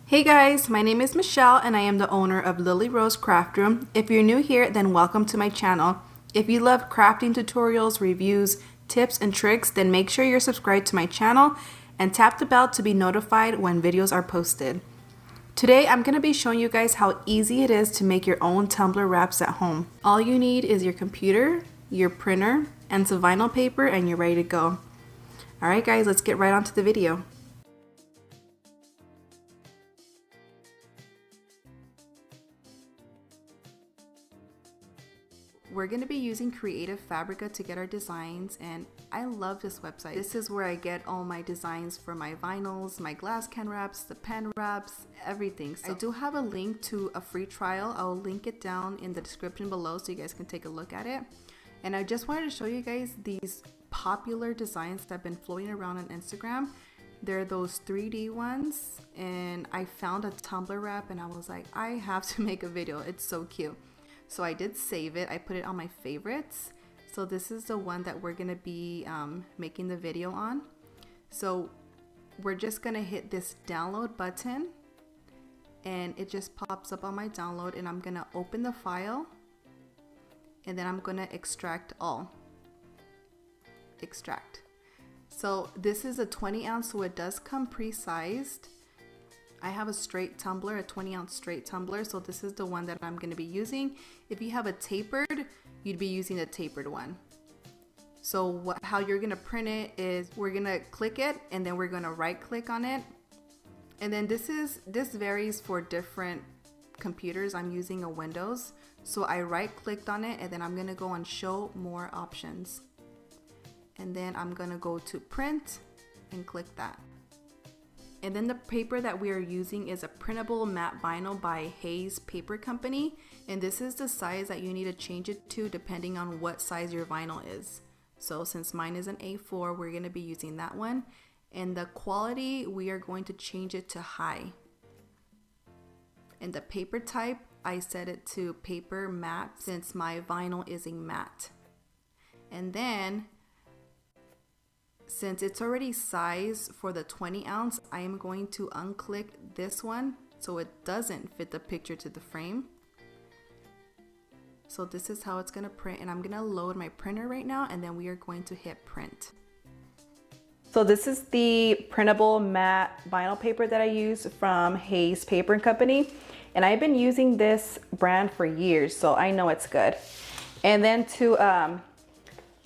Hey guys, my name is Michelle and I am the owner of Lily Rose Craft Room. If you're new here, then welcome to my channel. If you love crafting tutorials, reviews, tips, and tricks, then make sure you're subscribed to my channel and tap the bell to be notified when videos are posted. Today I'm going to be showing you guys how easy it is to make your own tumbler wraps at home. All you need is your computer, your printer, and some vinyl paper and you're ready to go. Alright guys, let's get right on to the video. We're going to be using Creative Fabrica to get our designs, and I love this website. This is where I get all my designs for my vinyls, my glass can wraps, the pen wraps, everything. So I do have a link to a free trial. I'll link it down in the description below so you guys can take a look at it. And I just wanted to show you guys these popular designs that have been floating around on Instagram. They're those 3D ones, and I found a tumbler wrap and I was like, I have to make a video. It's so cute. So I did save it. I put it on my favorites. So this is the one that we're going to be making the video on. So we're just going to hit this download button and it just pops up on my download, and I'm going to open the file and then I'm going to extract all. Extract. So this is a 20 ounce, so it does come pre-sized. I have a straight tumbler, a 20 ounce straight tumbler, so this is the one that I'm going to be using. If you have a tapered, you'd be using a tapered one. So how you're going to print it is we're going to click it and then we're going to right click on it. And then this varies for different computers. I'm using a Windows. So I right clicked on it and then I'm going to go on show more options. And then I'm going to go to print and click that. And then the paper that we are using is a printable matte vinyl by Hayes Paper Company. And this is the size that you need to change it to depending on what size your vinyl is. So since mine is an A4, we're going to be using that one. And the quality, we are going to change it to high. And the paper type, I set it to paper matte since my vinyl is a matte. And then since it's already sized for the 20 ounce, I am going to unclick this one so it doesn't fit the picture to the frame. So this is how it's going to print, and I'm going to load my printer right now and then we are going to hit print. So this is the printable matte vinyl paper that I use from Hayes Paper Company, and I've been using this brand for years, so I know it's good. And then to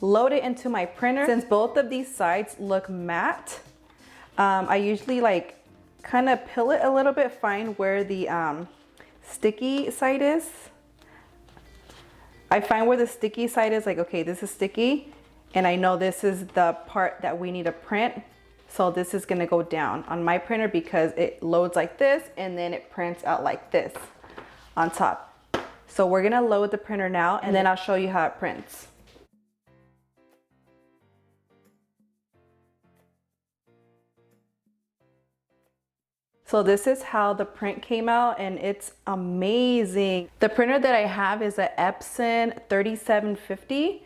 load it into my printer, since both of these sides look matte, I usually like kind of peel it a little bit, find where the sticky side is. I find where the sticky side is, like, okay, this is sticky and I know this is the part that we need to print, so this is going to go down on my printer because it loads like this and then it prints out like this on top. So we're going to load the printer now and then I'll show you how it prints. So this is how the print came out and it's amazing. The printer that I have is an Epsom 3750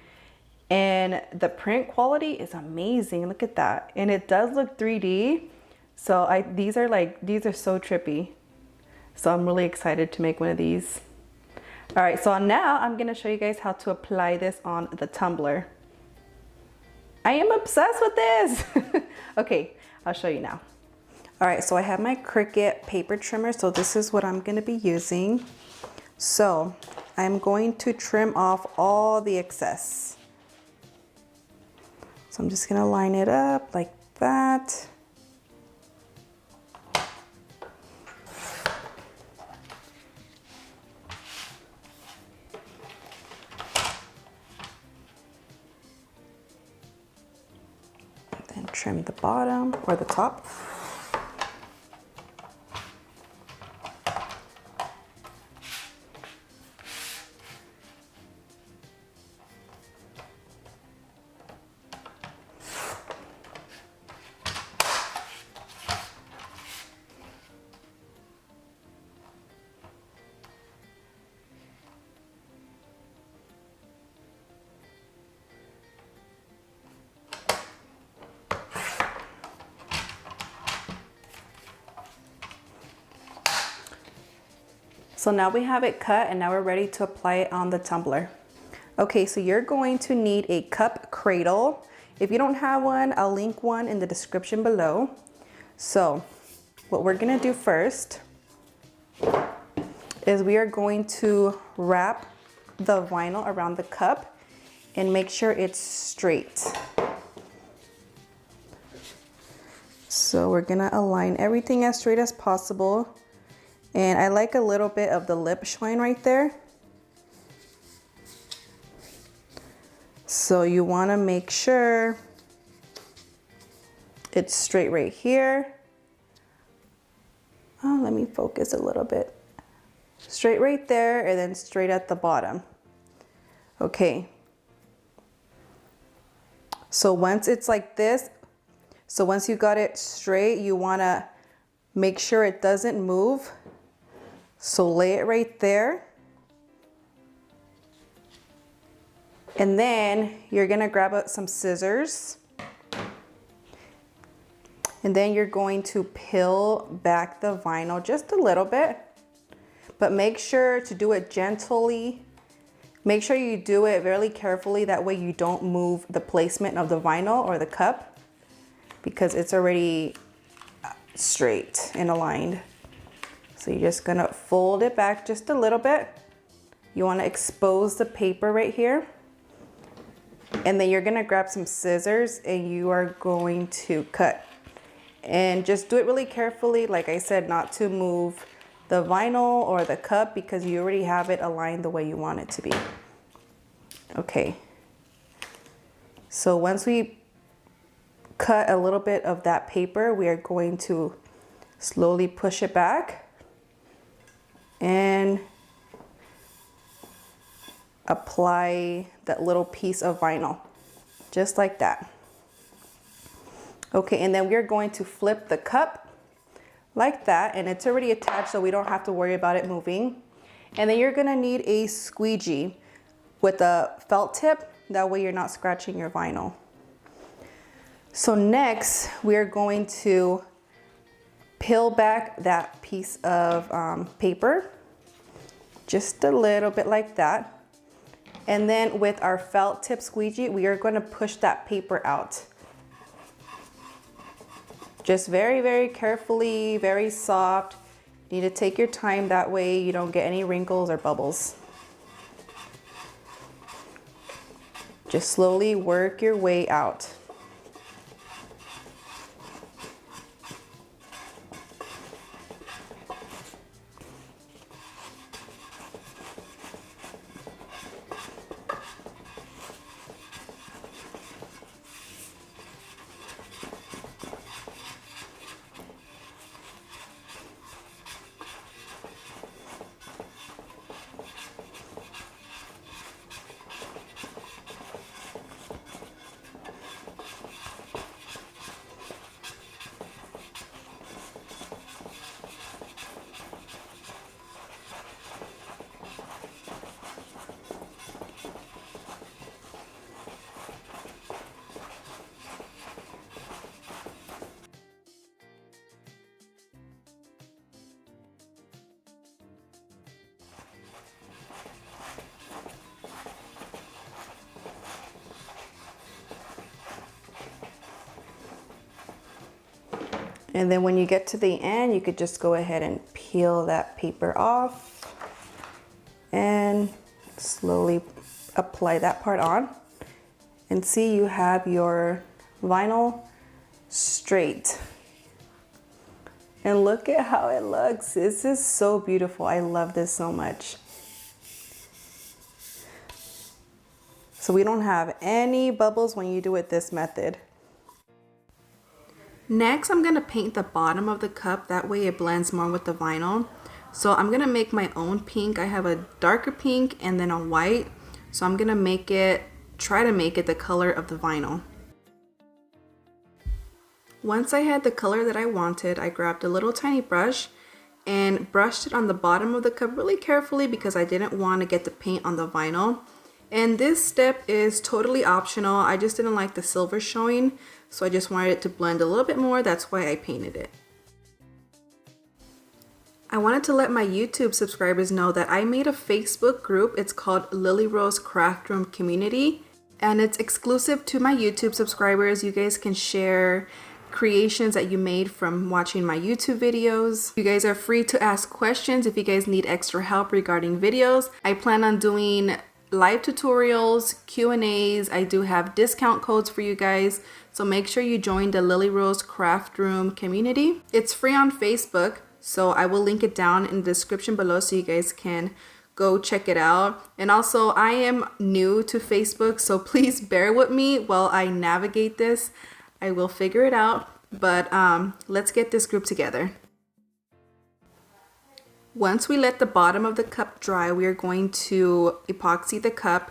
and the print quality is amazing. Look at that. And it does look 3D. So these are so trippy. So I'm really excited to make one of these. All right, so now I'm gonna show you guys how to apply this on the tumbler. I am obsessed with this. Okay, I'll show you now. All right, so I have my Cricut paper trimmer. So this is what I'm going to be using. So I'm going to trim off all the excess. So I'm just going to line it up like that. And then trim the bottom or the top. So now we have it cut and now we're ready to apply it on the tumbler. Okay, so you're going to need a cup cradle. If you don't have one, I'll link one in the description below. So what we're gonna do first is we are going to wrap the vinyl around the cup and make sure it's straight. So we're gonna align everything as straight as possible. And I like a little bit of the lip showing right there. So you wanna make sure it's straight right here. Oh, let me focus a little bit. Straight right there and then straight at the bottom. Okay. So once it's like this, so once you got it straight, you wanna make sure it doesn't move. So lay it right there. And then you're gonna grab some scissors. And then you're going to peel back the vinyl just a little bit. But make sure to do it gently. Make sure you do it really carefully. That way you don't move the placement of the vinyl or the cup because it's already straight and aligned. So you're just gonna fold it back just a little bit. You wanna expose the paper right here. And then you're gonna grab some scissors and you are going to cut. And just do it really carefully, like I said, not to move the vinyl or the cup because you already have it aligned the way you want it to be. Okay. So once we cut a little bit of that paper, we are going to slowly push it back and apply that little piece of vinyl, just like that. Okay, and then we're going to flip the cup like that, and it's already attached so we don't have to worry about it moving. And then you're gonna need a squeegee with a felt tip, that way you're not scratching your vinyl. So next, we're going to peel back that piece of paper, just a little bit like that. And then with our felt tip squeegee, we are going to push that paper out. Just very, very carefully, very soft. You need to take your time, that way you don't get any wrinkles or bubbles. Just slowly work your way out. And then when you get to the end, you could just go ahead and peel that paper off and slowly apply that part on. And see, you have your vinyl straight. And look at how it looks. This is so beautiful. I love this so much. So we don't have any bubbles when you do it this method. Next, I'm gonna paint the bottom of the cup. That way it blends more with the vinyl. So I'm gonna make my own pink. I have a darker pink and then a white. So I'm gonna try to make it the color of the vinyl. Once I had the color that I wanted, I grabbed a little tiny brush and brushed it on the bottom of the cup really carefully because I didn't want to get the paint on the vinyl. And this step is totally optional. I just didn't like the silver showing, so I just wanted it to blend a little bit more. That's why I painted it. I wanted to let my YouTube subscribers know that I made a Facebook group. It's called Lily Rose Craft Room Community, and it's exclusive to my YouTube subscribers. You guys can share creations that you made from watching my YouTube videos. You guys are free to ask questions if you guys need extra help regarding videos. I plan on doing live tutorials, Q&As. I do have discount codes for you guys, so make sure you join the Lily Rose Craft Room community. It's free on Facebook, so I will link it down in the description below so you guys can go check it out. And also, I am new to Facebook, so please bear with me while I navigate this. I will figure it out, but let's get this group together. Once we let the bottom of the cup dry, we are going to epoxy the cup.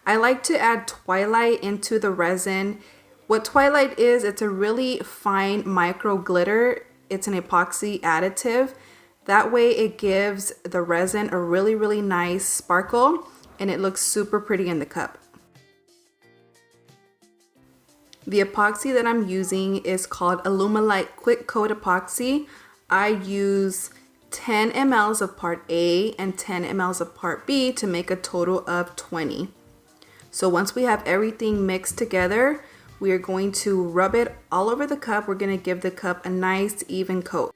I like to add Twilight into the resin. What Twilight is, it's a really fine micro glitter. It's an epoxy additive. That way it gives the resin a really nice sparkle, and it looks super pretty in the cup. The epoxy that I'm using is called Alumilite Quick Coat Epoxy. I use 10 ml of part A and 10 ml of part B to make a total of 20. So once we have everything mixed together, we are going to rub it all over the cup. We're going to give the cup a nice even coat.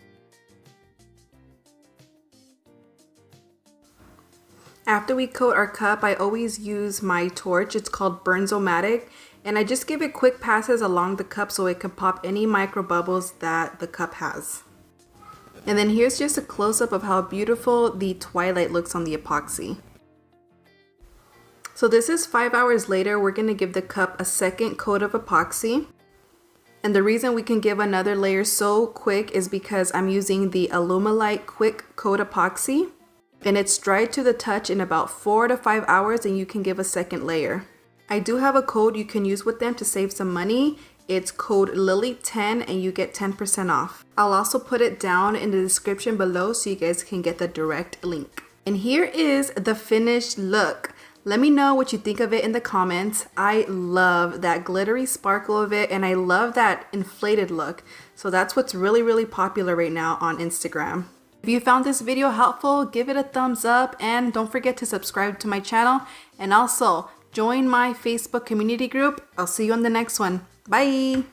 After we coat our cup, I always use my torch. It's called Burns-O-Matic, and I just give it quick passes along the cup so it can pop any micro bubbles that the cup has. And then here's just a close-up of how beautiful the Twilight looks on the epoxy. So this is 5 hours later. We're going to give the cup a second coat of epoxy. And the reason we can give another layer so quick is because I'm using the Alumilite Quick Coat Epoxy. And it's dried to the touch in about 4 to 5 hours, and you can give a second layer. I do have a code you can use with them to save some money. It's code Lily10 and you get 10% off. I'll also put it down in the description below so you guys can get the direct link. And here is the finished look. Let me know what you think of it in the comments. I love that glittery sparkle of it, and I love that inflated look. So that's what's really popular right now on Instagram. If you found this video helpful, give it a thumbs up, and don't forget to subscribe to my channel, and also join my Facebook community group. I'll see you on the next one. Bye!